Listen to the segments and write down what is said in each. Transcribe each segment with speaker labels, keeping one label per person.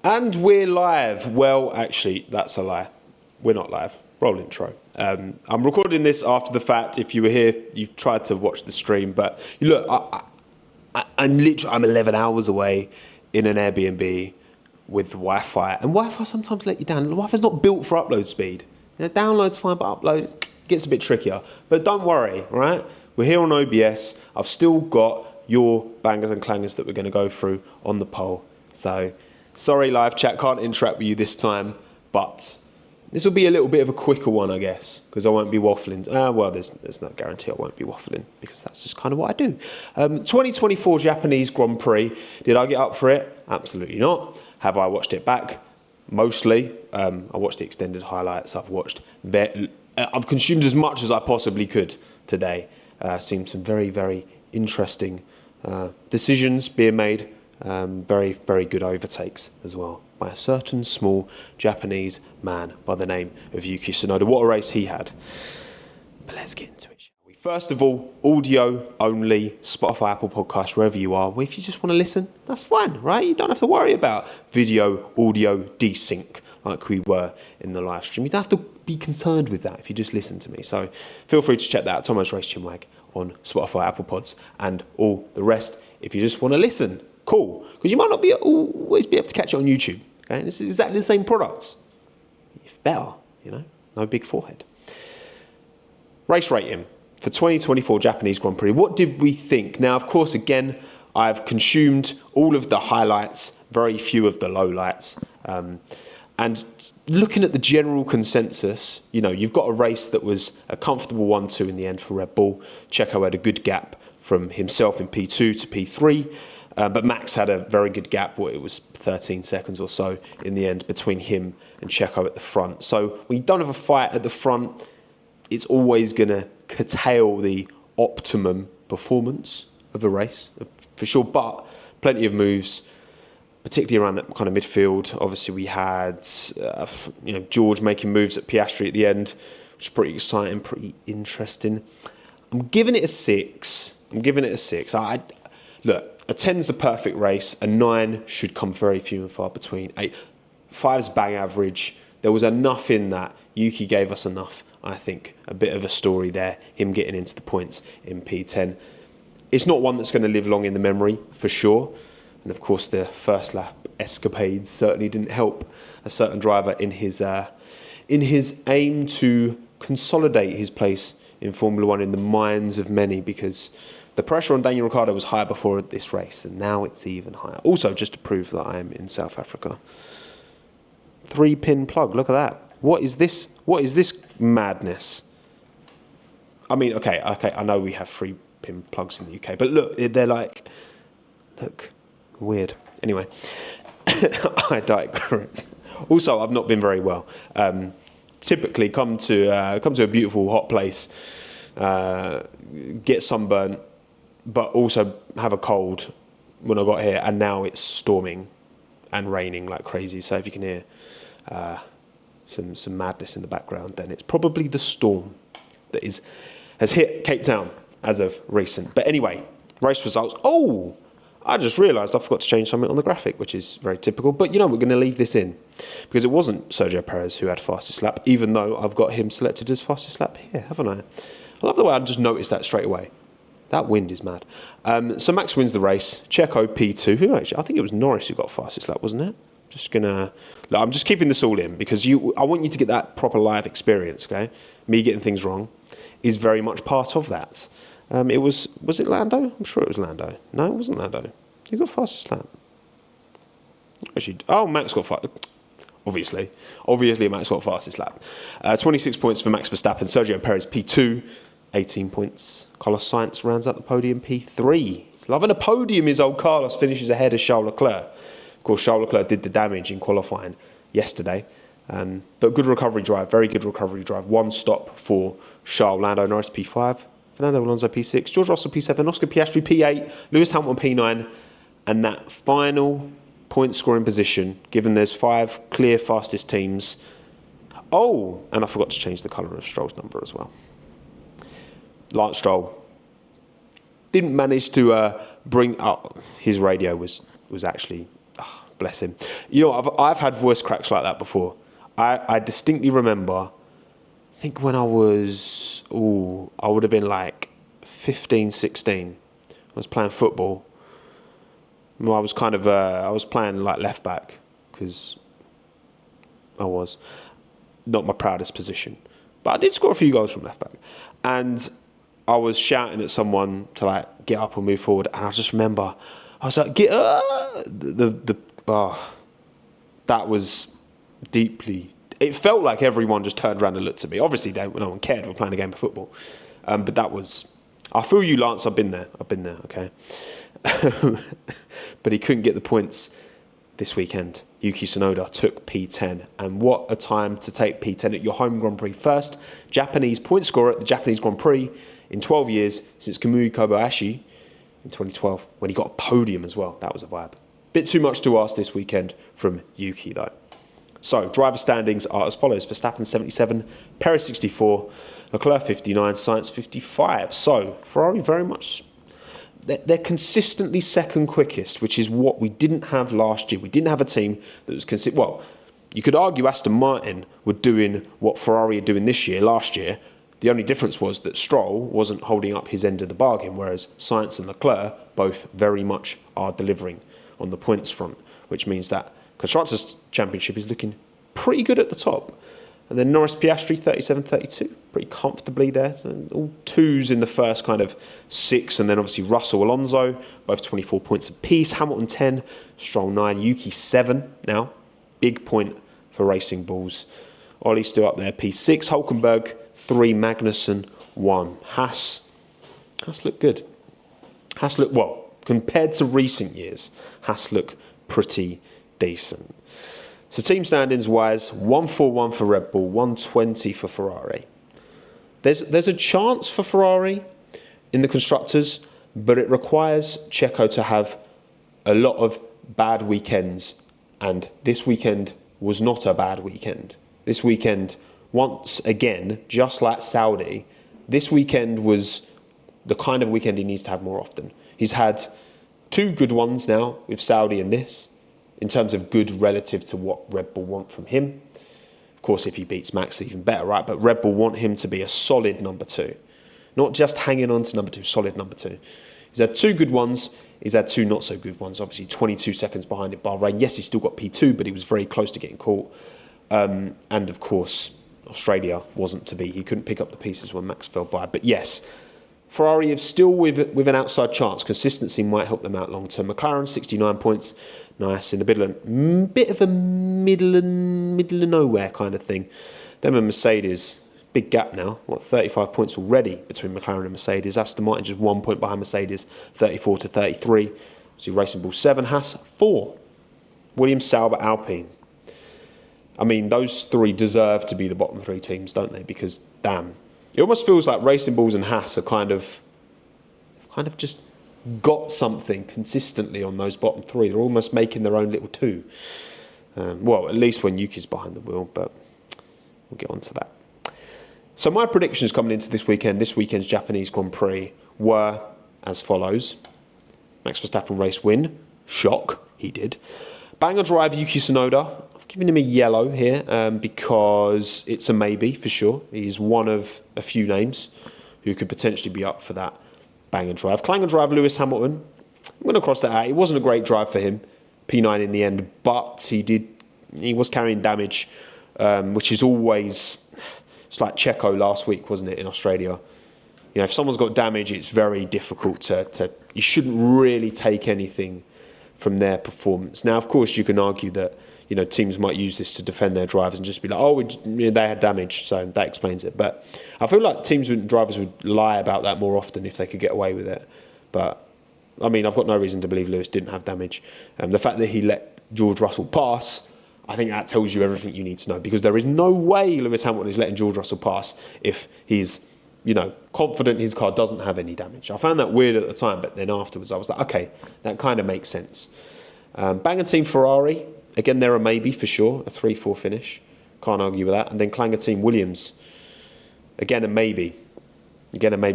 Speaker 1: And we're live. Well, actually, that's a lie. We're not live. Roll intro. I'm recording this after the fact. If you were here, you've tried to watch the stream. But look, I'm 11 hours away in an Airbnb with Wi-Fi. And Wi-Fi sometimes let you down. Wi-Fi's not built for upload speed. Download's fine, but upload gets a bit trickier. But don't worry, all right? We're here on OBS. I've still got your bangers and clangers that we're going to go through on the poll. So, sorry live chat, can't interact with you this time, but this will be a little bit of a quicker one, I guess, because I won't be waffling. Well, there's no guarantee I won't be waffling, because that's just kind of what I do. 2024 Japanese Grand Prix, did I get up for it? Absolutely not. Have I watched it back? Mostly. I watched the extended highlights. I've consumed as much as I possibly could today. Seen some very, very interesting decisions being made. Very, very good overtakes as well by a certain small Japanese man by the name of Yuki Tsunoda. What a race he had. But let's get into it, shall we? First of all, audio only, Spotify, Apple Podcasts, wherever you are. Well, if you just want to listen, that's fine, right? You don't have to worry about video, audio, desync like we were in the live stream. You don't have to be concerned with that if you just listen to me. So feel free to check that out, TOMMO'S Race Chinwag on Spotify, Apple Pods, and all the rest. If you just want to listen, cool. Because you might not always be able to catch it on YouTube. Okay? This is exactly the same product. If better, no big forehead. Race rating for 2024 Japanese Grand Prix. What did we think? Now, of course, again, I've consumed all of the highlights, very few of the lowlights. And looking at the general consensus, you've got a race that was a comfortable 1-2 in the end for Red Bull. Checo had a good gap from himself in P2 to P3. But Max had a very good gap. It was 13 seconds or so in the end between him and Checo at the front. So when you don't have a fight at the front, it's always going to curtail the optimum performance of a race, for sure. But plenty of moves, particularly around that kind of midfield. Obviously, we had George making moves at Piastri at the end, which is pretty exciting, pretty interesting. I'm giving it a 6. Look, a 10's the perfect race. A 9 should come very few and far between. 5's bang average. There was enough in that. Yuki gave us enough, I think. A bit of a story there, him getting into the points in P10. It's not one that's going to live long in the memory, for sure. And of course, the first lap escapades certainly didn't help a certain driver in his aim to consolidate his place in Formula One in the minds of many, because the pressure on Daniel Ricciardo was higher before this race, and now it's even higher. Also, just to prove that I am in South Africa. 3-pin plug, look at that. What is this? What is this madness? I mean, okay, I know we have 3-pin plugs in the UK, but look, they're like, look, weird. Anyway, I digress. Also, I've not been very well. Typically, come to a beautiful hot place, get sunburnt, but also have a cold when I got here, and now it's storming and raining like crazy. So if you can hear some madness in the background, then it's probably the storm that has hit Cape Town as of recent. But anyway, race results. Oh, I just realised I forgot to change something on the graphic, which is very typical. But we're going to leave this in, because it wasn't Sergio Perez who had fastest lap, even though I've got him selected as fastest lap here, haven't I? I love the way I just noticed that straight away. That wind is mad. So Max wins the race. Checo P2. Who actually? I think it was Norris who got fastest lap, wasn't it? I'm just keeping this all in, because I want you to get that proper live experience. Okay, me getting things wrong is very much part of that. Was it Lando? I'm sure it was Lando. No, it wasn't Lando. Who got fastest lap? Actually, Max got fastest. Obviously, Max got fastest lap. 26 points for Max Verstappen. Sergio Perez P2. 18 points. Carlos Sainz rounds out the podium P3. He's loving a podium. His old Carlos finishes ahead of Charles Leclerc. Of course, Charles Leclerc did the damage in qualifying yesterday. But good recovery drive, very good recovery drive. One stop for Charles. Lando Norris P5. Fernando Alonso P6. George Russell P7. Oscar Piastri P8. Lewis Hamilton P9. And that final point scoring position, given there's 5 clear fastest teams. Oh, and I forgot to change the colour of Stroll's number as well. Lance Stroll didn't manage to bring up his radio was actually bless him. You know, I've had voice cracks like that before. I distinctly remember, I think when I would have been like 15, 16. I was playing football. Well, I was playing like left back because I was not my proudest position. But I did score a few goals from left back. And I was shouting at someone to like get up and move forward. And I just remember, I was like, get up! That was deeply... It felt like everyone just turned around and looked at me. Obviously, no one cared. We're playing a game of football. But that was... I feel you, Lance. I've been there, okay? But he couldn't get the points this weekend. Yuki Tsunoda took P10. And what a time to take P10 at your home Grand Prix. First Japanese point scorer at the Japanese Grand Prix in 12 years since Kamui Kobayashi in 2012, when he got a podium as well. That was a vibe. Bit too much to ask this weekend from Yuki, though. So, driver standings are as follows. Verstappen 77, Perez 64, Leclerc 59, Sainz 55. So, Ferrari very much... They're consistently second quickest, which is what we didn't have last year. We didn't have a team that was... Well, you could argue Aston Martin were doing what Ferrari are doing last year. The only difference was that Stroll wasn't holding up his end of the bargain, whereas Sainz and Leclerc both very much are delivering on the points front, which means that Constructors' Championship is looking pretty good at the top. And then Norris Piastri, 37-32, pretty comfortably there. So all twos in the first kind of 6, and then obviously Russell, Alonso, both 24 points apiece. Hamilton 10, Stroll 9, Yuki 7 now. Big point for Racing Bulls. Ollie still up there, P6, Hulkenberg 3, Magnussen 1. Haas look good. Haas look, well, compared to recent years, Haas look pretty decent. So team standings wise, 141 for Red Bull, 120 for Ferrari. There's a chance for Ferrari in the constructors, but it requires Checo to have a lot of bad weekends, and this weekend was not a bad weekend. This weekend, once again, just like Saudi, this weekend was the kind of weekend he needs to have more often. He's had 2 good ones now with Saudi and this, in terms of good relative to what Red Bull want from him. Of course, if he beats Max, even better, right? But Red Bull want him to be a solid number 2. Not just hanging on to number 2, solid number 2. He's had 2 good ones. He's had 2 not so good ones. Obviously, 22 seconds behind at Bahrain. Yes, he still got P2, but he was very close to getting caught. And of course, Australia wasn't to be. He couldn't pick up the pieces when Max fell by. But yes, Ferrari is still with an outside chance. Consistency might help them out long term. McLaren, 69 points. Nice. In the bit of a middle of nowhere kind of thing. Them and Mercedes, big gap now. 35 points already between McLaren and Mercedes. Aston Martin just 1 point behind Mercedes, 34 to 33. See Racing Bull 7, Haas 4. Williams, Sauber, Alpine. I mean, those 3 deserve to be the bottom 3 teams, don't they? Because, damn. It almost feels like Racing Bulls and Haas are kind of just got something consistently on those bottom 3. They're almost making their own little 2. Well, at least when Yuki's behind the wheel, but we'll get on to that. So my predictions coming into this weekend's Japanese Grand Prix, were as follows. Max Verstappen race win. Shock, he did. Banger drive, Yuki Tsunoda. I've given him a yellow here because it's a maybe for sure. He's one of a few names who could potentially be up for that banger drive. Clanger drive, Lewis Hamilton. I'm going to cross that out. It wasn't a great drive for him. P9 in the end, but he was carrying damage, which is always... It's like Checo last week, wasn't it, in Australia? You know, if someone's got damage, it's very difficult to you shouldn't really take anything from their performance. Now, of course, you can argue that, you know, teams might use this to defend their drivers and just be like, oh, they had damage, so that explains it. But I feel like teams and drivers would lie about that more often if they could get away with it. But, I mean, I've got no reason to believe Lewis didn't have damage. The fact that he let George Russell pass, I think that tells you everything you need to know, because there is no way Lewis Hamilton is letting George Russell pass if he's, you know, confident his car doesn't have any damage. I found that weird at the time, but then afterwards I was like, okay, that kind of makes sense. Banger team Ferrari, again, they're a maybe for sure, a 3-4 finish. Can't argue with that. And then Clanger team Williams, again, a maybe.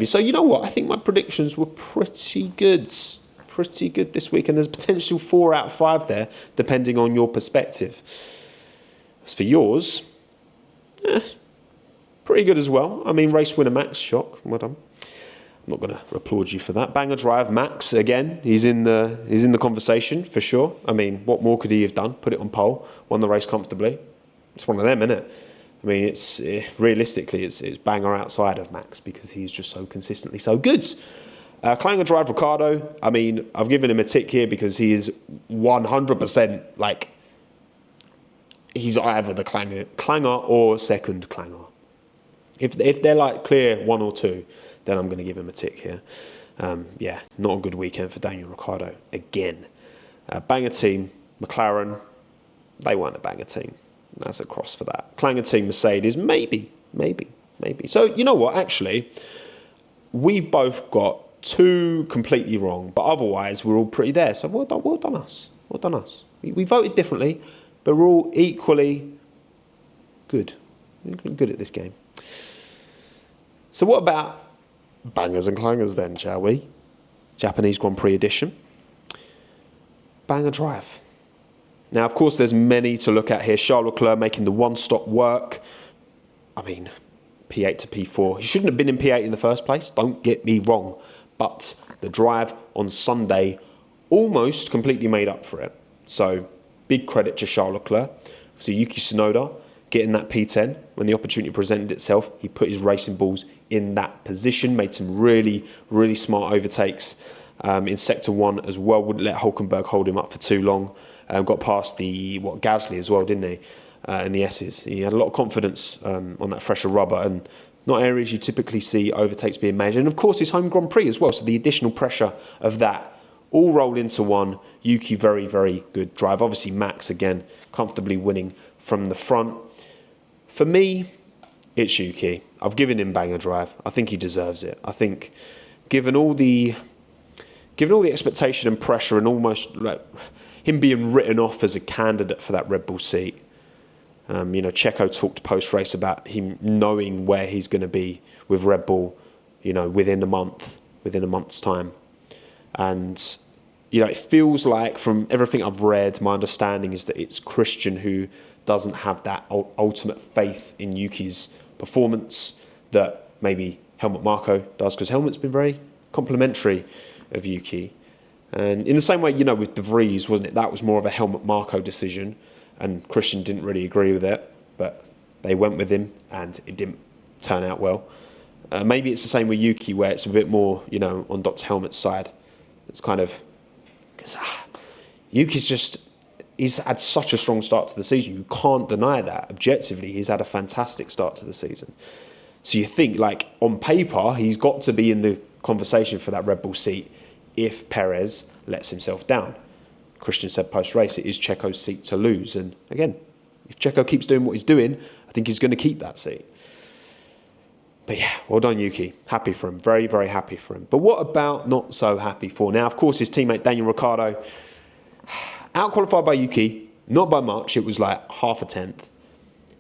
Speaker 1: So you know what? I think my predictions were pretty good. pretty good this week, and there's potential 4 out of 5 there, depending on your perspective. As for yours, pretty good as well. I mean, race winner Max, shock, well done. I'm not going to applaud you for that. Banger drive, Max, again, he's in the conversation for sure. I mean, what more could he have done? Put it on pole, won the race comfortably. It's one of them, isn't it? I mean, it's realistically, it's Banger outside of Max because he's just so consistently so good. Clanger drive, Ricciardo. I mean, I've given him a tick here because he is 100% like, he's either the clanger or second clanger. If they're like clear 1 or 2, then I'm going to give him a tick here. Yeah, not a good weekend for Daniel Ricciardo again. Banger team, McLaren, they weren't a banger team. That's a cross for that. Clanger team, Mercedes, maybe. So, you know what, actually, we've both got 2 completely wrong, but otherwise we're all pretty there. So well done us. We voted differently, but we're all equally good. We're good at this game. So what about bangers and clangers then, shall we? Japanese Grand Prix edition. Banger drive. Now, of course, there's many to look at here. Charles Leclerc making the one-stop work. I mean, P8 to P4. He shouldn't have been in P8 in the first place. Don't get me wrong. But the drive on Sunday almost completely made up for it. So, big credit to Charles Leclerc. So, Yuki Tsunoda getting that P10. When the opportunity presented itself, he put his racing balls in that position. Made some really, really smart overtakes in Sector 1 as well. Wouldn't let Hulkenberg hold him up for too long. Got past Gasly as well, didn't he? In the S's. He had a lot of confidence on that fresher rubber, and not areas you typically see overtakes being made. And of course, his home Grand Prix as well. So the additional pressure of that all rolled into one. Yuki, very, very good drive. Obviously, Max, again, comfortably winning from the front. For me, it's Yuki. I've given him banger drive. I think he deserves it. I think given all the expectation and pressure and almost like him being written off as a candidate for that Red Bull seat. Checo talked post-race about him knowing where he's going to be with Red Bull, within a month's time. And, it feels like from everything I've read, my understanding is that it's Christian who doesn't have that ultimate faith in Yuki's performance that maybe Helmut Marko does, because Helmut's been very complimentary of Yuki. And in the same way, with De Vries, wasn't it? That was more of a Helmut Marko decision, and Christian didn't really agree with it, but they went with him, and it didn't turn out well. Maybe it's the same with Yuki, where it's a bit more, on Dr. Helmut's side. It's kind of, because Yuki's he's had such a strong start to the season. You can't deny that. Objectively, he's had a fantastic start to the season. So you think, like, on paper, he's got to be in the conversation for that Red Bull seat if Perez lets himself down. Christian said post-race, it is Checo's seat to lose. And again, if Checo keeps doing what he's doing, I think he's going to keep that seat. But yeah, well done, Yuki. Happy for him. Very, very happy for him. But what about not so happy for? Now, of course, his teammate Daniel Ricciardo, out-qualified by Yuki, not by much. It was like half a tenth.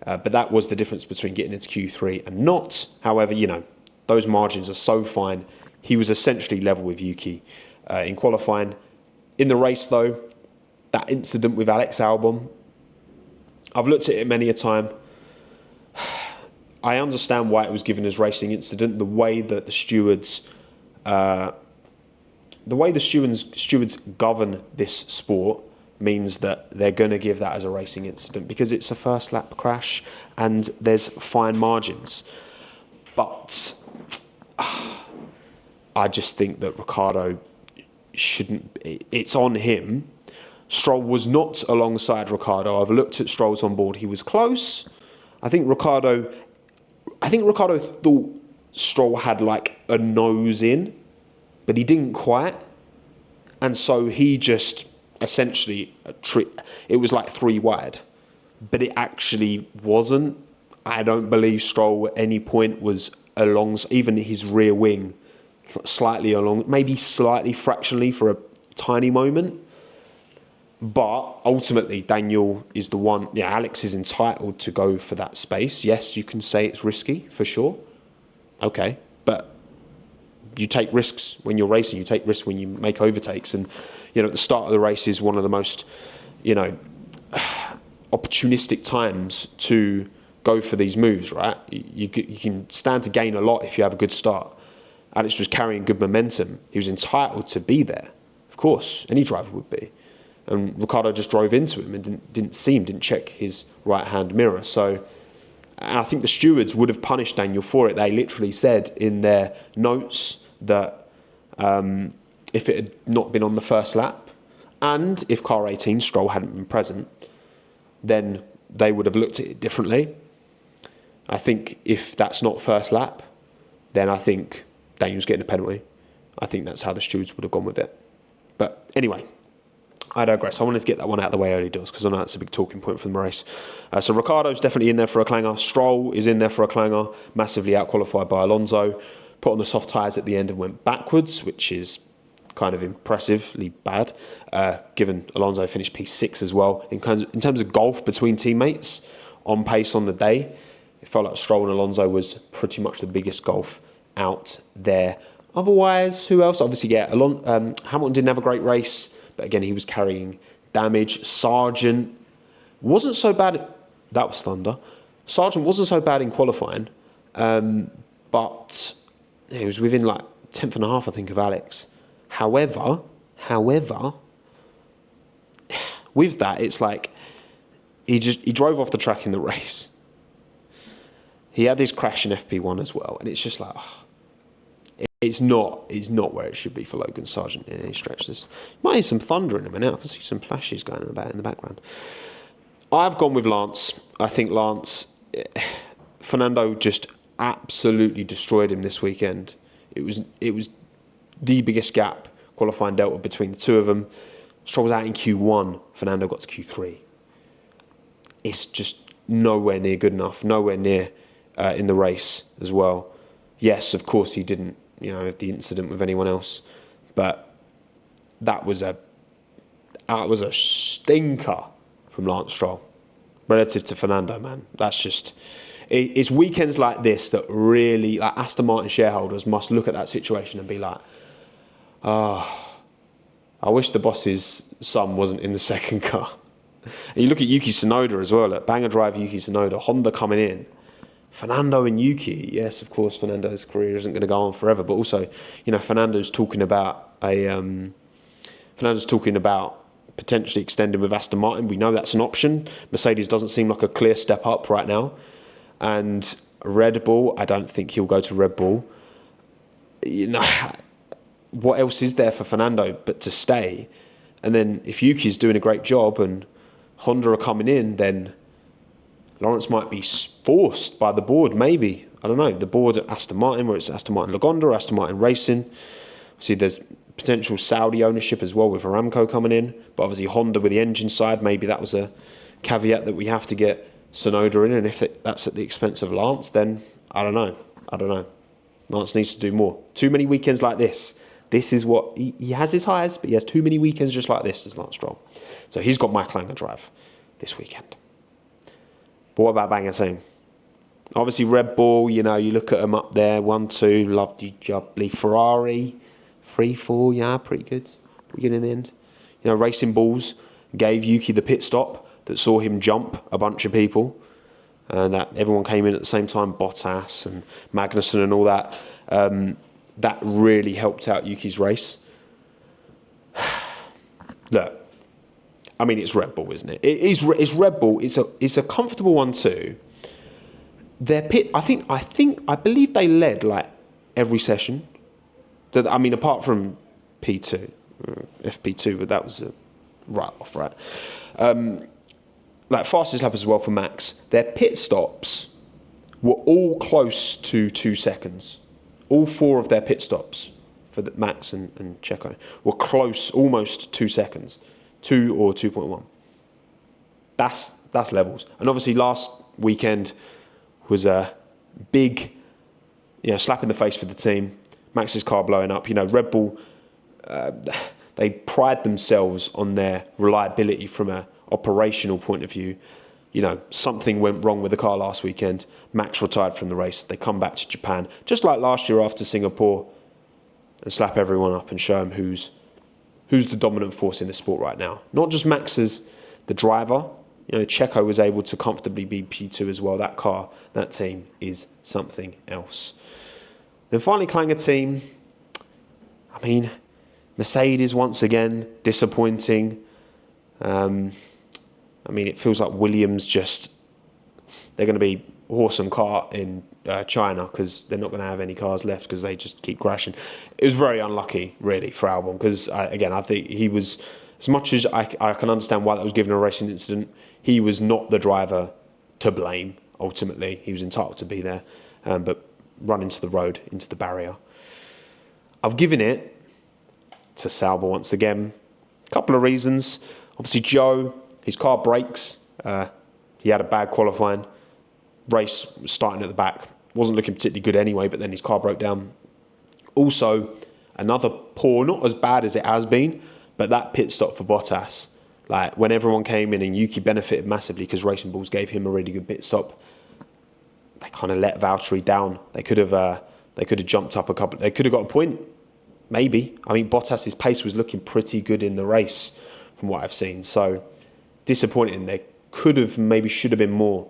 Speaker 1: But that was the difference between getting into Q3 and not. However, those margins are so fine. He was essentially level with Yuki in qualifying. In the race, though, that incident with Alex Albon, I've looked at it many a time. I understand why it was given as racing incident. The way that the stewards govern this sport means that they're going to give that as a racing incident because it's a first lap crash and there's fine margins. But I just think that Ricciardo shouldn't. It's on him. Stroll was not alongside Ricciardo. I've looked at Stroll's on board. He was close. I think Ricciardo thought Stroll had like a nose in, but he didn't quite. And so he just essentially, it was like 3 wide, but it actually wasn't. I don't believe Stroll at any point was along, even his rear wing, slightly along, maybe slightly fractionally for a tiny moment. But ultimately, Daniel is the one. Yeah, Alex is entitled to go for that space. Yes, you can say it's risky for sure. Okay, but you take risks when you're racing. You take risks when you make overtakes. And, at the start of the race is one of the most, opportunistic times to go for these moves, right? You can stand to gain a lot if you have a good start. Alex was carrying good momentum. He was entitled to be there. Of course, any driver would be. And Ricciardo just drove into him and didn't check his right-hand mirror. So, and I think the stewards would have punished Daniel for it. They literally said in their notes that if it had not been on the first lap, and if car 18, Stroll, hadn't been present, then they would have looked at it differently. I think if that's not first lap, then I think Daniel's getting a penalty. I think that's how the stewards would have gone with it. But anyway, I digress. I wanted to get that one out of the way early doors because I know that's a big talking point for the race. So Ricciardo's definitely in there for a clanger. Stroll is in there for a clanger. Massively out-qualified by Alonso. Put on the soft tyres at the end and went backwards, which is kind of impressively bad, given Alonso finished P6 as well. In terms of golf between teammates, on pace on the day, it felt like Stroll and Alonso was pretty much the biggest golf out there. Otherwise, who else? Obviously, Hamilton didn't have a great race. But again, he was carrying damage. Sargent wasn't so bad. That was thunder. Sargent wasn't so bad in qualifying, but he was within like 10th and a half, I think, of Alex. However, with that, it's like he drove off the track in the race. He had this crash in FP1 as well, and it's just like. It's not where it should be for Logan Sargent in any stretch. You might hear some thunder in a minute. I can see some flashes going about in the background. I've gone with Lance. I think Fernando just absolutely destroyed him this weekend. It was the biggest gap, qualifying delta between the two of them. Stroll was out in Q1. Fernando got to Q3. It's just nowhere near good enough. Nowhere near in the race as well. Yes, of course he didn't. The incident with anyone else, but that was a stinker from Lance Stroll relative to Fernando, man. That's just it's weekends like this that really, like, Aston Martin shareholders must look at that situation and be like, I wish the boss's son wasn't in the second car. And you look at Yuki Tsunoda as well, at banger drive Yuki Tsunoda, Honda coming in. Fernando and Yuki, yes, of course, Fernando's career isn't going to go on forever, but also, Fernando's talking about potentially extending with Aston Martin. We know that's an option. Mercedes doesn't seem like a clear step up right now, and Red Bull, I don't think he'll go to Red Bull. What else is there for Fernando but to stay? And then if Yuki's doing a great job and Honda are coming in, then Lawrence might be forced by the board, maybe. I don't know. The board at Aston Martin, where it's Aston Martin Lagonda or Aston Martin Racing. See, there's potential Saudi ownership as well with Aramco coming in. But obviously Honda with the engine side, maybe that was a caveat that we have to get Tsunoda in. And if that's at the expense of Lance, then I don't know. Lance needs to do more. Too many weekends like this. This is what... He has his highs, but he has too many weekends just like this as Lance Stroll. So he's got my clanger drive this weekend. But what about banger team? Obviously, Red Bull, you look at them up there. 1, 2, lovely, jubbly. Ferrari, 3, 4, yeah, pretty good. Pretty good in the end. Racing Bulls gave Yuki the pit stop that saw him jump a bunch of people. And that everyone came in at the same time, Bottas and Magnussen and all that. That really helped out Yuki's race. Look. I mean, it's Red Bull, isn't it? It's Red Bull. It's a comfortable one too. Their pit, I believe they led like every session. Apart from P2, FP2, but that was a write-off, right? Fastest lap as well for Max. Their pit stops were all close to 2 seconds. All 4 of their pit stops for Max and Checo were close, almost 2 seconds. 2 or 2.1. That's levels. And obviously last weekend was a big slap in the face for the team. Max's car blowing up. Red Bull, they pride themselves on their reliability from an operational point of view. Something went wrong with the car last weekend. Max retired from the race. They come back to Japan. Just like last year after Singapore, and slap everyone up and show them who's the dominant force in the sport right now. Not just Max as the driver. You know, Checo was able to comfortably be P2 as well. That car, that team is something else. Then finally, Clanger team. I mean, Mercedes once again disappointing. I mean, it feels like Williams they're going to be horse and cart in China because they're not going to have any cars left because they just keep crashing. It was very unlucky, really, for Albon because, again, I think he was, as much as I can understand why that was given a racing incident, he was not the driver to blame, ultimately. He was entitled to be there, but run into the road, into the barrier. I've given it to Sauber once again. A couple of reasons. Obviously, Joe, his car brakes. He had a bad qualifying. Race starting at the back. Wasn't looking particularly good anyway, but then his car broke down. Also, another poor, not as bad as it has been, but that pit stop for Bottas. Like, when everyone came in and Yuki benefited massively because Racing Bulls gave him a really good pit stop, they kind of let Valtteri down. They could have jumped up a couple. They could have got a point, maybe. I mean, Bottas's pace was looking pretty good in the race from what I've seen. So, disappointing. They could have, maybe should have been more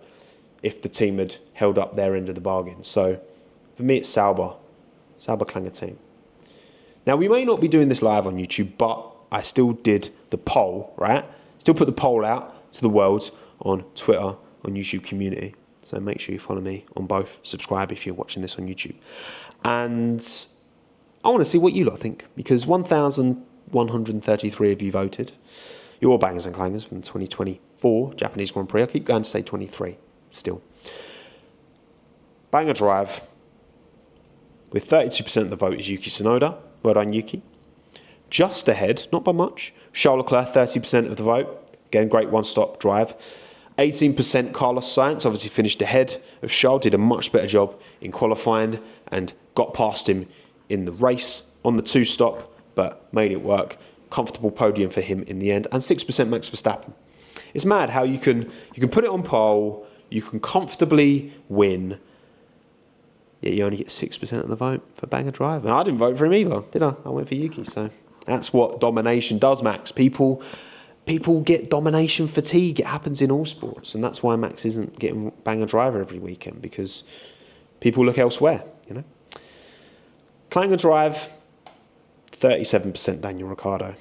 Speaker 1: if the team had held up their end of the bargain. So, for me, it's Sauber Clanger team. Now, we may not be doing this live on YouTube, but I still did the poll, right? Still put the poll out to the world on Twitter, on YouTube community. So make sure you follow me on both. Subscribe if you're watching this on YouTube. And I want to see what you lot think, because 1,133 of you voted. Your bangers and clangers from the 2024 Japanese Grand Prix. I keep going to say 23 still. Banger drive with 32% of the vote is Yuki Tsunoda. Well done, Yuki. Just ahead, not by much, Charles Leclerc, 30% of the vote. Again, great one-stop drive. 18% Carlos Sainz, obviously finished ahead of Charles, did a much better job in qualifying and got past him in the race on the two-stop, but made it work. Comfortable podium for him in the end. And 6% Max Verstappen. It's mad how you can put it on pole, you can comfortably win, yet you only get 6% of the vote for banger drive. And I didn't vote for him either, did I? I went for Yuki, so that's what domination does, Max. People get domination fatigue. It happens in all sports, and that's why Max isn't getting banger driver every weekend, because people look elsewhere, you know. Clanger drive, 37% Daniel Ricciardo.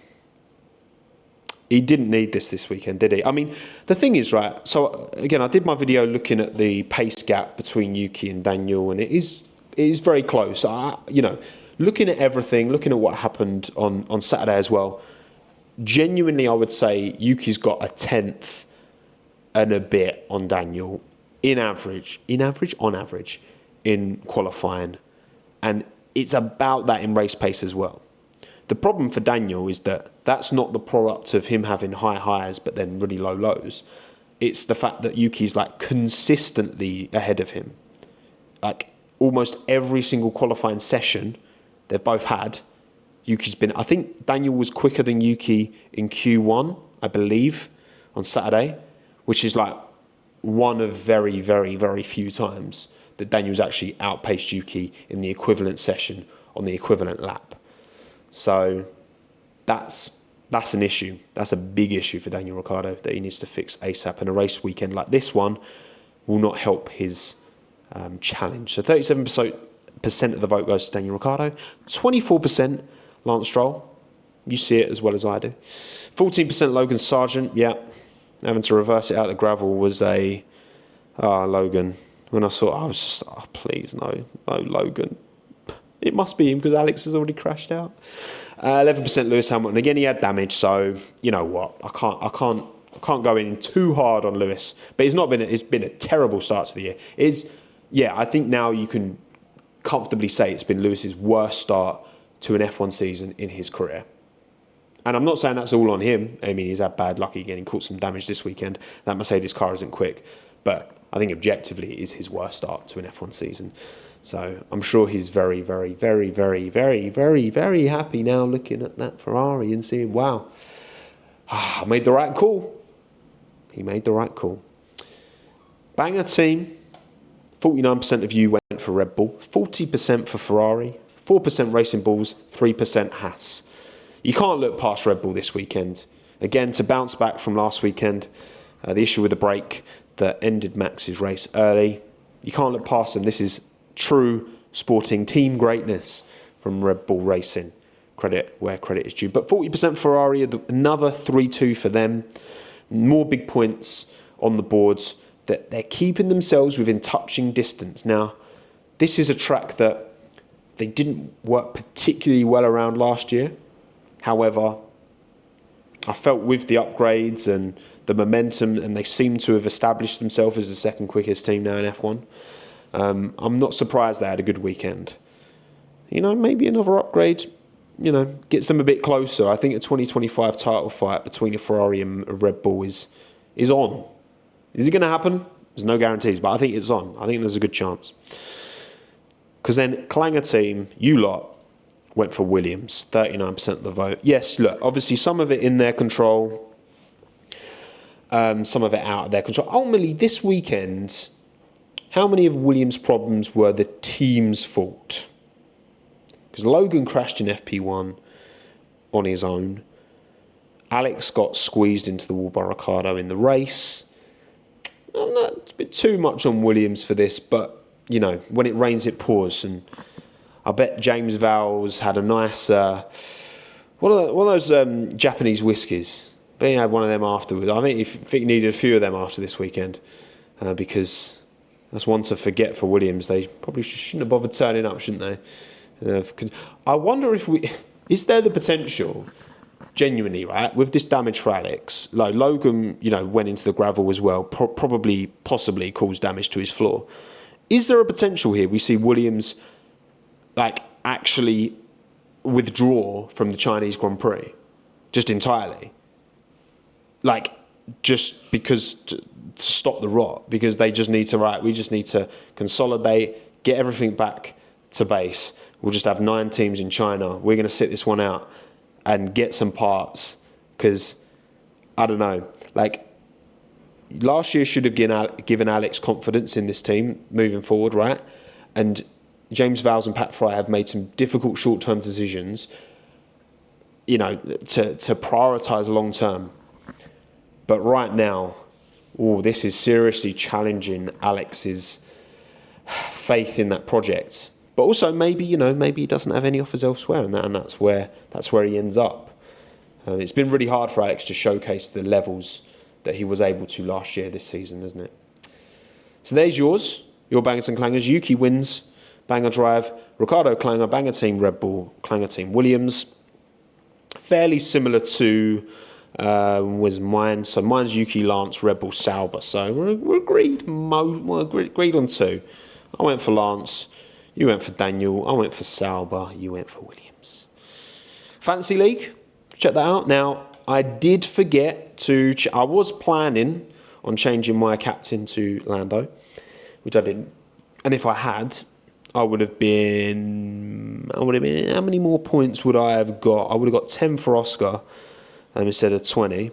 Speaker 1: He didn't need this weekend, did he? I mean, the thing is, right, so again, I did my video looking at the pace gap between Yuki and Daniel, and it is very close. You know, looking at everything, looking at what happened on Saturday as well, genuinely, I would say Yuki's got a tenth and a bit on Daniel on average, in qualifying. And it's about that in race pace as well. The problem for Daniel is that that's not the product of him having high highs but then really low lows. It's the fact that Yuki's like consistently ahead of him. Like almost every single qualifying session they've both had, Yuki's been... I think Daniel was quicker than Yuki in Q1, I believe, on Saturday, which is like one of very, very, very few times that Daniel's actually outpaced Yuki in the equivalent session on the equivalent lap. So that's an issue. That's a big issue for Daniel Ricciardo that he needs to fix ASAP. And a race weekend like this one will not help his challenge. So 37% of the vote goes to Daniel Ricciardo. 24% Lance Stroll. You see it as well as I do. 14% Logan Sargent. Yeah, having to reverse it out the gravel was Logan. When I saw it, I was just, please, no, Logan. It must be him because Alex has already crashed out. 11% Lewis Hamilton. Again, he had damage, so you know what? I can't go in too hard on Lewis. But it's been a terrible start to the year. I think now you can comfortably say it's been Lewis's worst start to an F1 season in his career. And I'm not saying that's all on him. I mean, he's had bad luck again. He caught some damage this weekend. That Mercedes car isn't quick. But I think objectively it is his worst start to an F1 season. So I'm sure he's very, very, very, very, very, very, very happy now looking at that Ferrari and seeing, wow, I made the right call. He made the right call. Banger team. 49% of you went for Red Bull. 40% for Ferrari. 4% Racing Bulls, 3% Haas. You can't look past Red Bull this weekend. Again, to bounce back from last weekend, the issue with the brake that ended Max's race early. You can't look past them. This is true sporting team greatness from Red Bull Racing. Credit where credit is due. But 40% Ferrari, another 3-2 for them. More big points on the boards. That they're keeping themselves within touching distance. Now, this is a track that they didn't work particularly well around last year. However, I felt with the upgrades and the momentum, and they seem to have established themselves as the second quickest team now in F1. I'm not surprised they had a good weekend. Maybe another upgrade, gets them a bit closer. I think a 2025 title fight between a Ferrari and a Red Bull is on. Is it going to happen? There's no guarantees, but I think it's on. I think there's a good chance. Because then Klanger team, you lot, went for Williams, 39% of the vote. Yes, look, obviously some of it in their control, some of it out of their control. Ultimately, this weekend, how many of Williams' problems were the team's fault? Because Logan crashed in FP1 on his own. Alex got squeezed into the wall by Ricciardo in the race. It's a bit too much on Williams for this, but, when it rains, it pours. And I bet James Vowles had a nice, one of those Japanese whiskies. But he had one of them afterwards. I think he needed a few of them after this weekend, because that's one to forget for Williams. They probably shouldn't have bothered turning up, shouldn't they? I wonder is there the potential, genuinely, right, with this damage for Alex? Like Logan, went into the gravel as well, possibly caused damage to his floor. Is there a potential here we see Williams actually withdraw from the Chinese Grand Prix just entirely? Just because to stop the rot, because they just need to, we just need to consolidate, get everything back to base. We'll just have 9 teams in China. We're going to sit this one out and get some parts, because, I don't know, last year should have given Alex confidence in this team moving forward, right? And James Vowles and Pat Fry have made some difficult short-term decisions, to prioritise long-term. But right now, this is seriously challenging Alex's faith in that project. But also maybe he doesn't have any offers elsewhere, and that's where he ends up. It's been really hard for Alex to showcase the levels that he was able to last year this season, isn't it? So there's your bangers and clangers. Yuki wins, banger drive. Ricciardo Klanger, banger team Red Bull, Klanger team Williams. Fairly similar to was mine. So mine's Yuki, Lance, Red Bull, Sauber. So we're agreed. We're agreed on 2. I went for Lance. You went for Daniel. I went for Sauber. You went for Williams. Fantasy League. Check that out. Now, I did forget to... I was planning on changing my captain to Lando, which I didn't. And if I had, I would have been... How many more points would I have got? I would have got 10 for Oscar instead of 20.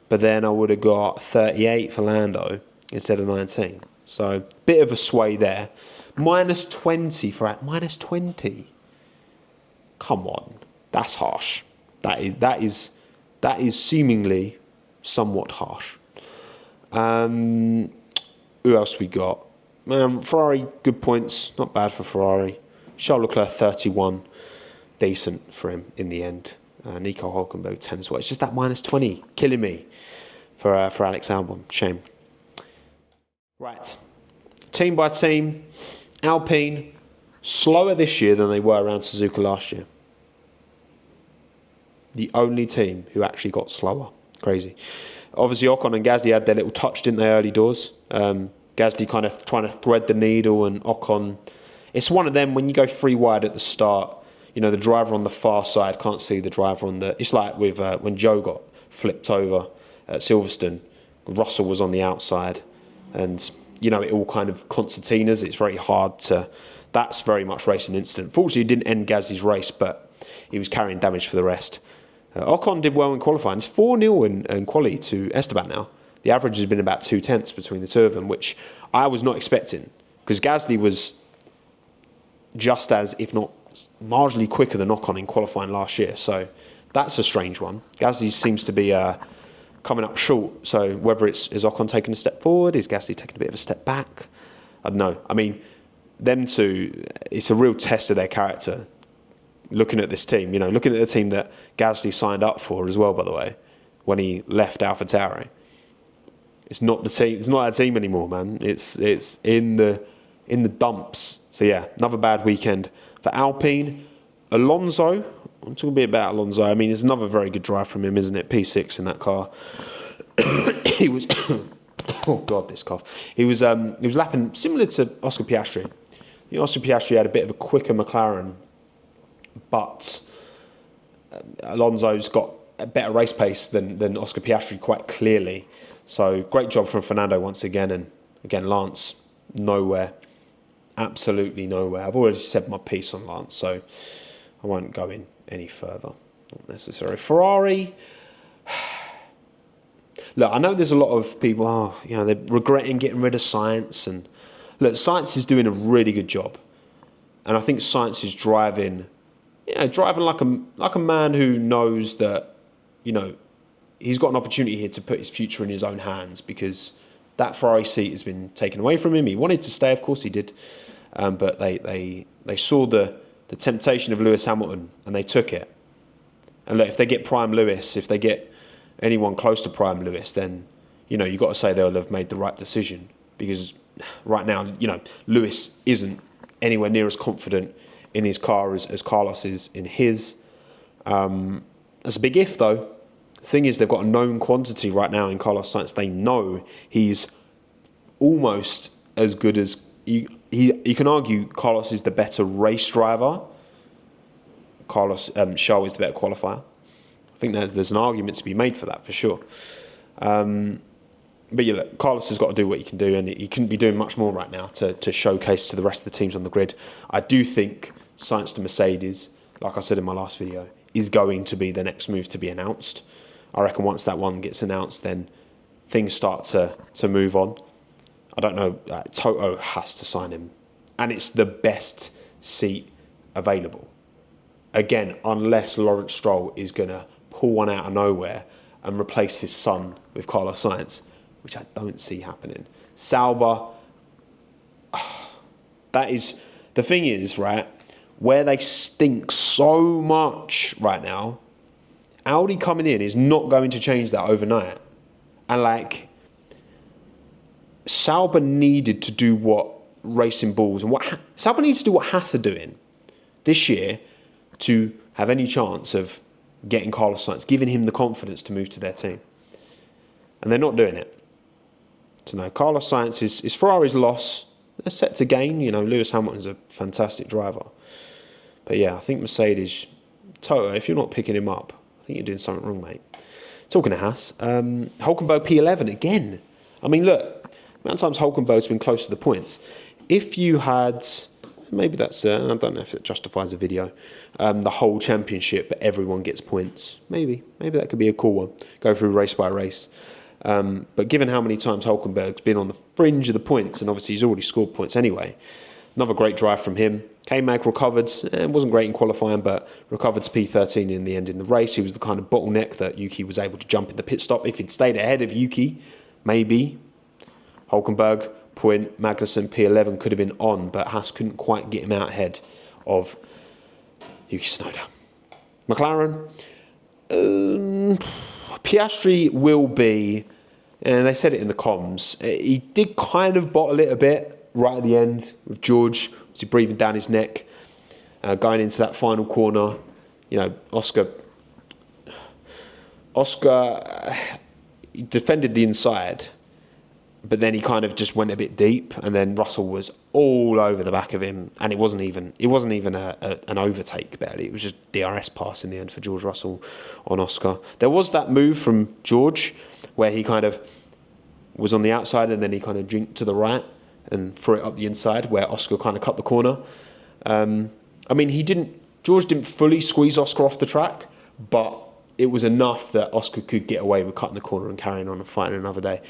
Speaker 1: But then I would have got 38 for Lando instead of 19. So, bit of a sway there. Minus 20 for... Minus 20? Come on. That's harsh. That is seemingly somewhat harsh. Who else we got? Ferrari, good points. Not bad for Ferrari. Charles Leclerc, 31. Decent for him in the end. Nico Hülkenberg, 10 as well. It's just that minus 20 killing me for Alex Albon. Shame. Right. Team by team. Alpine, slower this year than they were around Suzuka last year. The only team who actually got slower. Crazy. Obviously, Ocon and Gasly had their little touch, didn't they, early doors? Gasly kind of trying to thread the needle, and Ocon... It's one of them, when you go 3 wide at the start, the driver on the far side can't see the driver on the... It's like with when Joe got flipped over at Silverstone. Russell was on the outside, and... it all kind of concertinas. It's very hard to... That's very much racing incident. Fortunately, it didn't end Gasly's race, but he was carrying damage for the rest. Ocon did well in qualifying. It's 4-0 in quali to Esteban now. The average has been about 0.2 between the two of them, which I was not expecting, because Gasly was just as, if not marginally quicker than Ocon in qualifying last year. So that's a strange one. Gasly seems to be coming up short. So whether is Ocon taking a step forward, is Gasly taking a bit of a step back? I don't know. I mean, them two, it's a real test of their character. Looking at this team, looking at the team that Gasly signed up for as well, by the way, when he left AlphaTauri. It's not the team. It's not that team anymore, man. It's in the dumps. So yeah, another bad weekend for Alpine. Alonso. I'm talking a bit about Alonso. I mean, it's another very good drive from him, isn't it? P6 in that car. He was. Oh God, this cough. He was lapping similar to Oscar Piastri. Oscar Piastri had a bit of a quicker McLaren, but Alonso's got a better race pace than Oscar Piastri quite clearly. So great job from Fernando once again, and again Lance nowhere, absolutely nowhere. I've already said my piece on Lance, so I won't go in any further. Not necessary. Ferrari. Look, I know there's a lot of people, they're regretting getting rid of Sainz, and look, Sainz is doing a really good job, and I think Sainz is driving like a man who knows that, he's got an opportunity here to put his future in his own hands, because that Ferrari seat has been taken away from him. He wanted to stay, of course he did, but they saw the temptation of Lewis Hamilton and they took it. And look, if they get Prime Lewis, if they get anyone close to Prime Lewis, then you've got to say they'll have made the right decision, because right now Lewis isn't anywhere near as confident in his car as Carlos is in his. That's a big if, though. The thing is, they've got a known quantity right now in Carlos Sainz. They know he's almost as good as... You can argue Carlos is the better race driver. Charles is the better qualifier. I think there's an argument to be made for that, for sure. But yeah, look, Carlos has got to do what he can do, and he couldn't be doing much more right now to showcase to the rest of the teams on the grid. I do think Sainz to Mercedes, like I said in my last video, is going to be the next move to be announced. I reckon once that one gets announced, then things start to move on. I don't know, Toto has to sign him, and it's the best seat available. Again, unless Lawrence Stroll is going to pull one out of nowhere and replace his son with Carlos Sainz, which I don't see happening. Sauber, that is... The thing is, right, where they stink so much right now, Audi coming in is not going to change that overnight. And, Sauber needed to do what Racing Bulls and Sauber needs to do what Haas are doing this year to have any chance of getting Carlos Sainz, giving him the confidence to move to their team. And they're not doing it. So no, Carlos Sainz is Ferrari's loss. They're set to gain. Lewis Hamilton's a fantastic driver. But yeah, I think Mercedes, Toto, if you're not picking him up, I think you're doing something wrong, mate. Talking to Haas, Hulkenberg P11 again. I mean, look, the amount of times Hulkenberg's been close to the points. If you had... Maybe that's, I don't know if it justifies a video, the whole championship, but everyone gets points. Maybe that could be a cool one. Go through race by race. But given how many times Hulkenberg's been on the fringe of the points, and obviously he's already scored points anyway, another great drive from him. K-Mag recovered, wasn't great in qualifying, but recovered to P13 in the end in the race. He was the kind of bottleneck that Yuki was able to jump in the pit stop. If he'd stayed ahead of Yuki, maybe Hulkenberg, point, Magnussen, P11 could have been on, but Haas couldn't quite get him out ahead of Yuki Tsunoda. McLaren, Piastri will be, and they said it in the comms, he did kind of bottle it a bit right at the end with George, obviously breathing down his neck, going into that final corner. Oscar he defended the inside, but then he kind of just went a bit deep, and then Russell was all over the back of him, and it wasn't even an overtake barely. It was just DRS pass in the end for George Russell on Oscar. There was that move from George where he kind of was on the outside and then he kind of jinked to the right and threw it up the inside where Oscar kind of cut the corner. George didn't fully squeeze Oscar off the track, but it was enough that Oscar could get away with cutting the corner and carrying on and fighting another day.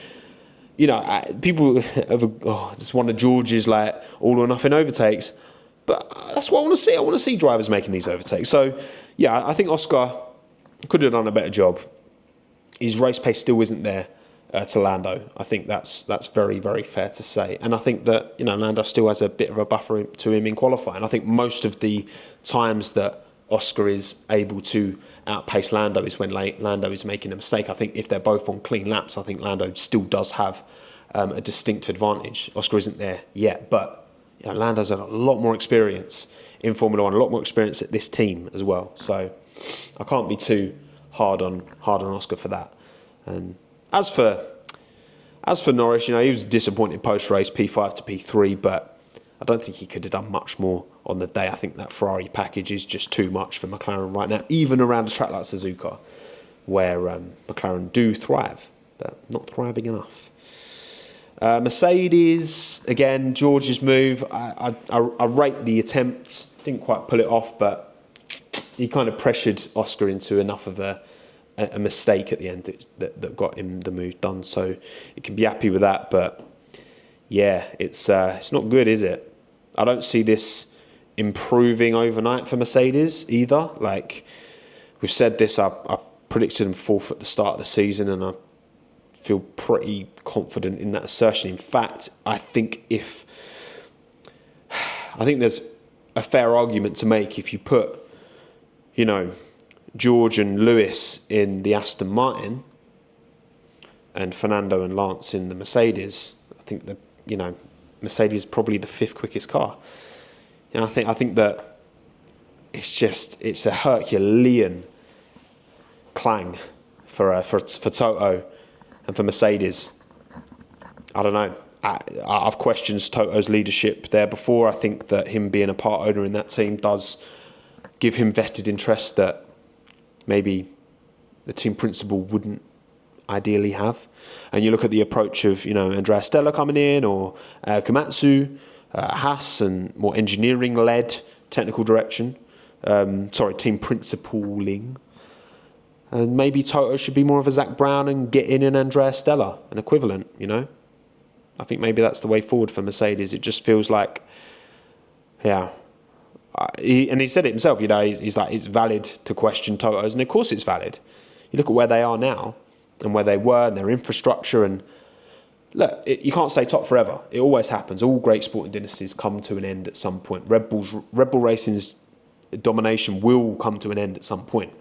Speaker 1: People it's one of George's all or nothing overtakes. But that's what I want to see. I want to see drivers making these overtakes. So, yeah, I think Oscar could have done a better job. His race pace still isn't there to Lando. I think that's very, very fair to say. And I think that, Lando still has a bit of a buffer to him in qualifying. I think most of the times that Oscar is able to outpace Lando is when Lando is making a mistake. I think if they're both on clean laps, I think Lando still does have a distinct advantage. Oscar isn't there yet, but Lando's had a lot more experience in Formula One, a lot more experience at this team as well. So I can't be too hard on Oscar for that. And as for Norris, he was disappointed post-race, P5 to P3, but I don't think he could have done much more on the day. I think that Ferrari package is just too much for McLaren right now, even around a track like Suzuka, where McLaren do thrive, but not thriving enough. Mercedes, again, George's move. I rate the attempt. Didn't quite pull it off, but he kind of pressured Oscar into enough of a mistake at the end that got him the move done. So you can be happy with that. But yeah, it's not good, is it? I don't see this improving overnight for Mercedes either. Like we've said this, I predicted them fourth at the start of the season, and I feel pretty confident in that assertion. In fact, I think there's a fair argument to make if you put, George and Lewis in the Aston Martin and Fernando and Lance in the Mercedes. I think that, Mercedes is probably the fifth quickest car. And I think that it's a Herculean clang for Toto and for Mercedes. I don't know. I've questioned Toto's leadership there before. I think that him being a part owner in that team does give him vested interest that maybe the team principal wouldn't ideally have. And you look at the approach of, Andrea Stella coming in, or Komatsu, Haas, and more engineering-led technical direction. Team principaling. And maybe Toto should be more of a Zach Brown and get in an Andrea Stella, an equivalent, I think maybe that's the way forward for Mercedes. It just feels like, yeah. He said it himself, he's like, it's valid to question Toto's, and of course it's valid. You look at where they are now and where they were and their infrastructure, and look, you can't stay top forever. It always happens. All great sporting dynasties come to an end at some point. Red Bull Racing's domination will come to an end at some point.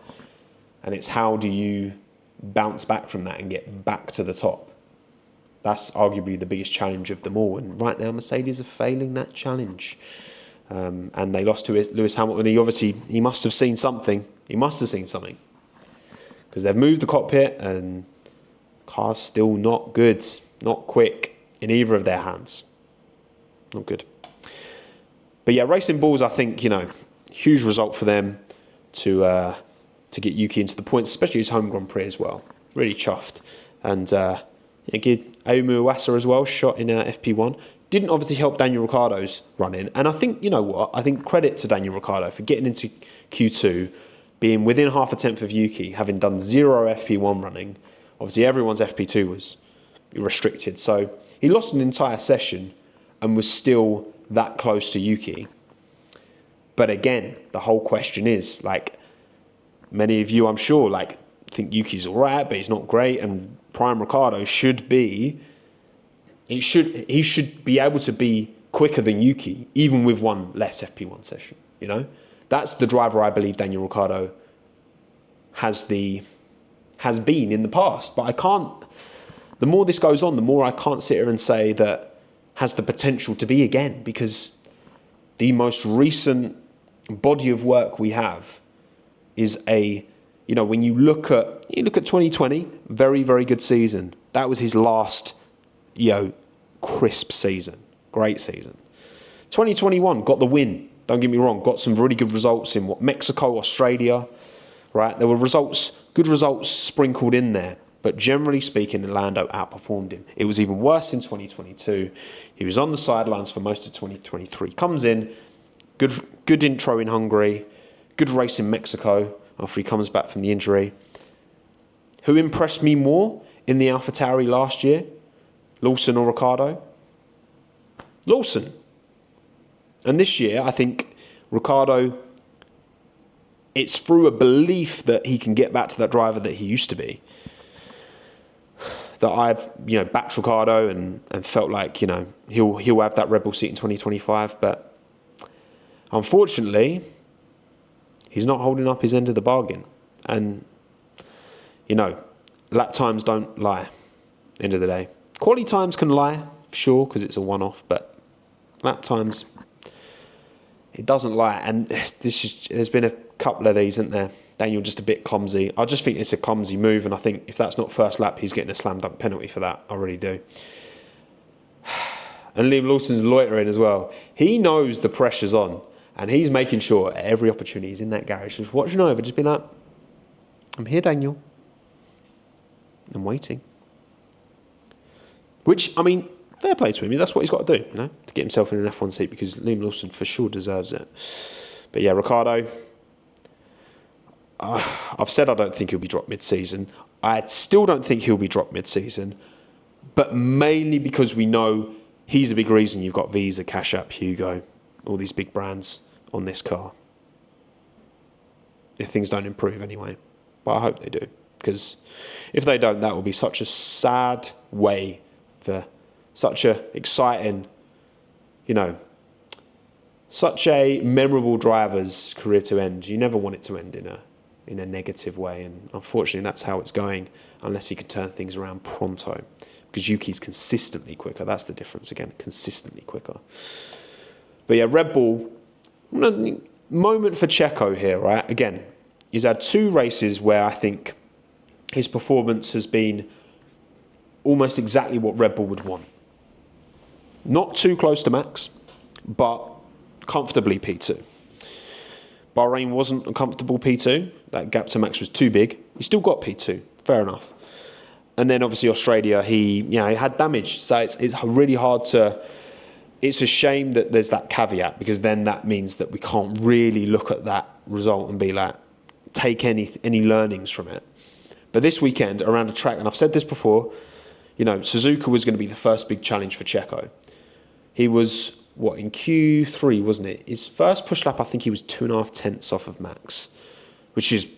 Speaker 1: And it's how do you bounce back from that and get back to the top? That's arguably the biggest challenge of them all. And right now, Mercedes are failing that challenge. And they lost to Lewis Hamilton. He must have seen something. Because they've moved the cockpit and the car's still not good, not quick in either of their hands. Not good. But yeah, Racing Bulls, I think, huge result for them to get Yuki into the points, especially his home Grand Prix as well. Really chuffed. And give Ayumu Iwasa as well, shot in FP1. Didn't obviously help Daniel Ricciardo's run in. And I think, I think credit to Daniel Ricciardo for getting into Q2, being within half a tenth of Yuki, having done 0 FP1 running. Obviously, everyone's FP2 was restricted. So he lost an entire session and was still that close to Yuki. But again, the whole question is, many of you, I'm sure, think Yuki's all right, but he's not great. And Prime Ricciardo should be... He should be able to be quicker than Yuki, even with one less FP1 session. That's the driver I believe Daniel Ricciardo has been in the past. But I can't. The more this goes on, the more I can't sit here and say that has the potential to be again, because the most recent body of work we have is when you look at 2020, very, very good season. That was his last. Crisp season. Great season. 2021, got the win. Don't get me wrong, got some really good results in Mexico, Australia, right? There were good results sprinkled in there. But generally speaking, Lando outperformed him. It was even worse in 2022. He was on the sidelines for most of 2023. Comes in, good intro in Hungary, good race in Mexico after he comes back from the injury. Who impressed me more in the AlphaTauri last year? Lawson or Ricciardo? Lawson. And this year, I think Ricciardo, it's through a belief that he can get back to that driver that he used to be, that I've, backed Ricciardo and felt like, he'll have that Red Bull seat in 2025. But unfortunately, he's not holding up his end of the bargain. And, lap times don't lie, end of the day. Quality times can lie, sure, because it's a one-off, but lap times, it doesn't lie. And there's been a couple of these, isn't there? Daniel just a bit clumsy. I just think it's a clumsy move, and I think if that's not first lap, he's getting a slam dunk penalty for that. I really do. And Liam Lawson's loitering as well. He knows the pressure's on, and he's making sure at every opportunity he's in that garage, just watching over, just being like, I'm here, Daniel. I'm waiting. Which, I mean, fair play to him. That's what he's got to do, to get himself in an F1 seat, because Liam Lawson for sure deserves it. But yeah, Ricciardo, I've said I don't think he'll be dropped mid-season. I still don't think he'll be dropped mid-season, but mainly because we know he's a big reason you've got Visa, Cash App, Hugo, all these big brands on this car. If things don't improve anyway. But I hope they do, because if they don't, that will be such a sad way for such a exciting, such a memorable driver's career to end. You never want it to end in a negative way, and unfortunately that's how it's going, unless he can turn things around pronto, because Yuki's consistently quicker. That's the difference again, consistently quicker. But yeah, Red Bull, moment for Checo here, right? Again, he's had 2 races where I think his performance has been almost exactly what Red Bull would want. Not too close to max, but comfortably P2. Bahrain wasn't a comfortable P2. That gap to max was too big. He still got P2. Fair enough. And then obviously Australia, he had damage. So it's really hard to... It's a shame that there's that caveat, because then that means that we can't really look at that result and be like, take any learnings from it. But this weekend around a track, and I've said this before, Suzuka was going to be the first big challenge for Checo. He was, in Q3, wasn't it? His first push lap, I think he was 2.5 tenths off of max, which is,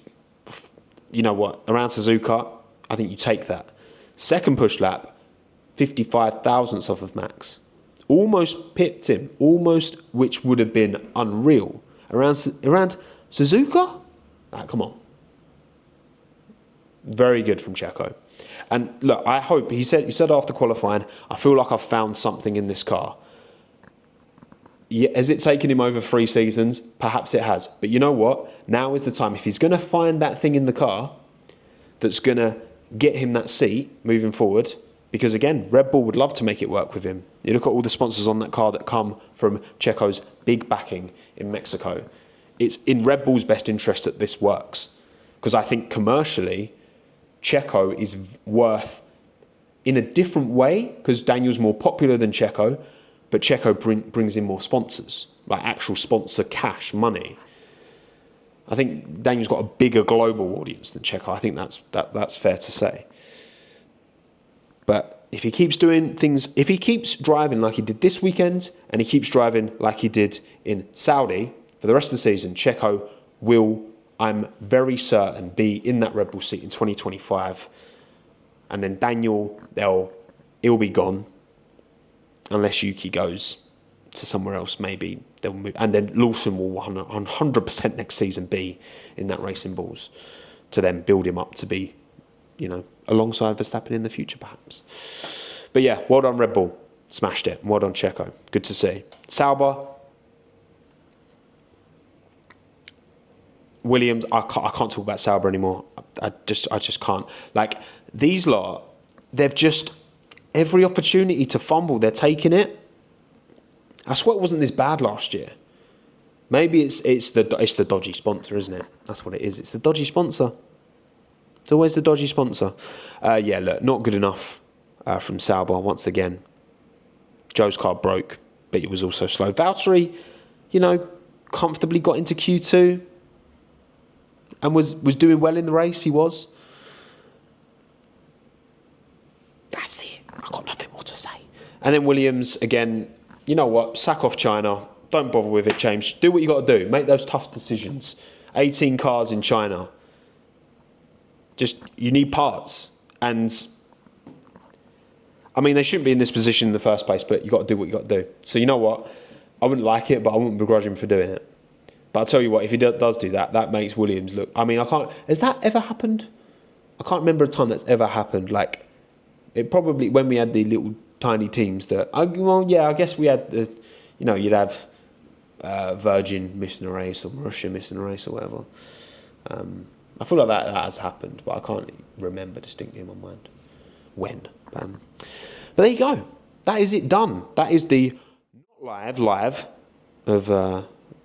Speaker 1: around Suzuka, I think you take that. Second push lap, 55 thousandths off of max. Almost pipped him, which would have been unreal. Around Suzuka? Come on. Very good from Checo. And look, I hope, he said after qualifying, I feel like I've found something in this car. Yeah, has it taken him over 3 seasons? Perhaps it has. But you know what? Now is the time. If he's going to find that thing in the car that's going to get him that seat moving forward, because again, Red Bull would love to make it work with him. You look at all the sponsors on that car that come from Checo's big backing in Mexico. It's in Red Bull's best interest that this works. Because I think commercially, Checo is worth, in a different way, because Daniel's more popular than Checo, but Checo brings in more sponsors, like actual sponsor cash, money. I think Daniel's got a bigger global audience than Checo. I think that's fair to say. But if he keeps doing things, if he keeps driving like he did this weekend, and he keeps driving like he did in Saudi for the rest of the season, Checo will, I'm very certain, be in that Red Bull seat in 2025. And then Daniel, he'll be gone. Unless Yuki goes to somewhere else, maybe they'll move. And then Lawson will 100% next season be in that Racing Bulls, to then build him up to be, alongside Verstappen in the future, perhaps. But yeah, well done Red Bull. Smashed it. Well done Checo. Good to see. Sauber. Williams, I can't talk about Sauber anymore. I just can't. Like, these lot, they've just... Every opportunity to fumble, they're taking it. I swear it wasn't this bad last year. Maybe it's the dodgy sponsor, isn't it? That's what it is. It's the dodgy sponsor. It's always the dodgy sponsor. Yeah, look, not good enough from Sauber once again. Joe's car broke, but it was also slow. Valtteri, comfortably got into Q2 and was doing well in the race. He was. That's it. I've got nothing more to say. And then Williams, again, you know what? Sack off China. don't bother with it, James. Do what you got to do. Make those tough decisions. 18 cars in China. You need parts. And, I mean, they shouldn't be in this position in the first place, but you got to do what you got to do. So you know what? I wouldn't like it, but I wouldn't begrudge him for doing it. But I'll tell you what, if he does do that, that makes Williams look... I mean, has that ever happened? I can't remember a time that's ever happened. Like, it probably, when we had the little tiny teams that... I guess we had the... you'd have Virgin missing a race or Russia missing a race or whatever. I feel like that has happened, but I can't remember distinctly in my mind when. But there you go. That is it done. That is the live of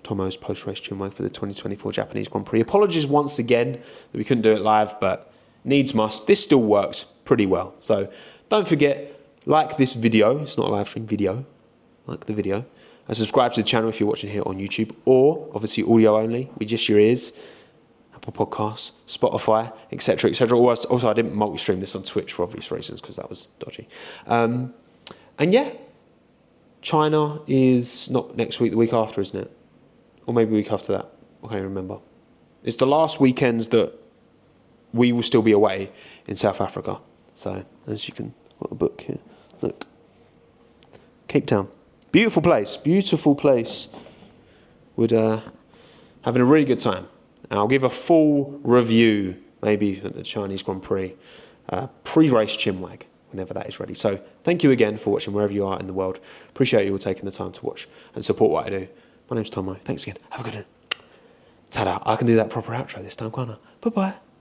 Speaker 1: Tommo's post-race Chinwag for the 2024 Japanese Grand Prix. Apologies once again that we couldn't do it live, but needs must. This still works pretty well. So don't forget, like this video. It's not a live stream video. Like the video. And subscribe to the channel if you're watching here on YouTube, or obviously audio only with just your ears. Apple Podcasts, Spotify, etc., etc. Also, I didn't multi-stream this on Twitch for obvious reasons because that was dodgy. And yeah, China is not next week, the week after, isn't it? Or maybe the week after that. I can't even remember. It's the last weekends that we will still be away in South Africa. So, as you can, got a book here. Look. Cape Town. Beautiful place. Beautiful place. Having a really good time. And I'll give a full review, maybe at the Chinese Grand Prix, pre-race Chinwag, whenever that is ready. So thank you again for watching wherever you are in the world. Appreciate you all taking the time to watch and support what I do. My name's Tommo. Thanks again. Have a good one. Ta-da. I can do that proper outro this time, can't I? Bye-bye.